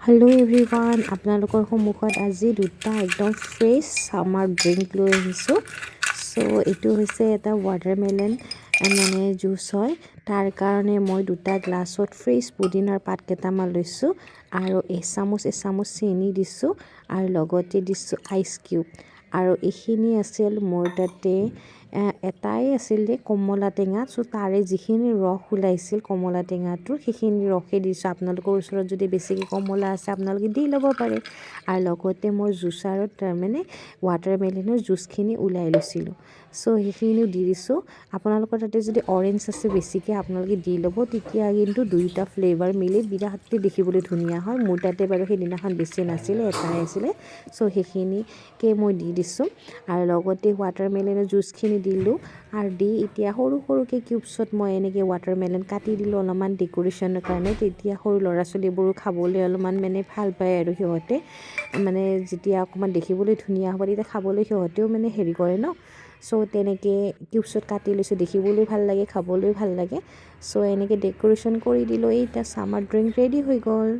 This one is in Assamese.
হেল্ল' এভৰিৱান, আপোনালোকৰ সন্মুখত আজি দুটা একদম ফ্ৰেছ চামাৰ ড্ৰিংক লৈ আহিছোঁ। এইটো হৈছে এটা ৱাটাৰমেলন মানে জুচ হয়। তাৰ কাৰণে মই দুটা গ্লাছত ফ্ৰেছ পুদিনাৰ পাত কেইটামান লৈছোঁ আৰু এচামুচ চেনি দিছোঁ আৰু লগতে দিছোঁ আইচ কিউব। আৰু এইখিনি আছিল মোৰ তাতে এটাই আছিলে কমলা টেঙা, তাৰে যিখিনি ৰস ওলাইছিল কমলা টেঙাটোৰ সেইখিনি ৰসে দিছোঁ। আপোনালোকৰ ওচৰত যদি বেছিকৈ কমলা আছে আপোনালোকে দি ল'ব পাৰে। আৰু লগতে মই জুচাৰত তাৰমানে ৱাটাৰমেলনৰ জুচখিনি ওলাই লৈছিলোঁ, সেইখিনিও দি দিছোঁ। আপোনালোকৰ তাতে যদি অৰেঞ্জ আছে বেছিকৈ আপোনালোকে দি ল'ব, তেতিয়া কিন্তু দুইটা ফ্লেভাৰ মিলি বিৰাটেই দেখিবলৈ ধুনীয়া হয়। মোৰ তাতে বাৰু সেইদিনাখন বেছি নাছিলে, এটাই আছিলে, সেইখিনিকে মই দি দিছোঁ। আৰু লগতে ৱাটাৰমেলনৰ জুচখিনি দিলোঁ আৰু দি এতিয়া সৰু সৰুকৈ কিউবছত মই এনেকৈ ৱাটাৰমেলন কাটি দিলোঁ অলপমান ডেক'ৰেশ্যনৰ কাৰণে। তেতিয়া সৰু ল'ৰা ছোৱালীবোৰো খাবলৈ অলপমান মানে ভাল পায় আৰু সিহঁতে মানে যেতিয়া অকণমান দেখিবলৈ ধুনীয়া হ'ব তেতিয়া খাবলৈ সিহঁতেও মানে হেৰি কৰে ন। তেনেকৈ কিউবছত কাটি লৈছোঁ, দেখিবলৈও ভাল লাগে, খাবলৈও ভাল লাগে। এনেকৈ ডেক'ৰেশ্যন কৰি দিলোঁ। এতিয়া চামাৰ ড্ৰিংক ৰেডি হৈ গ'ল।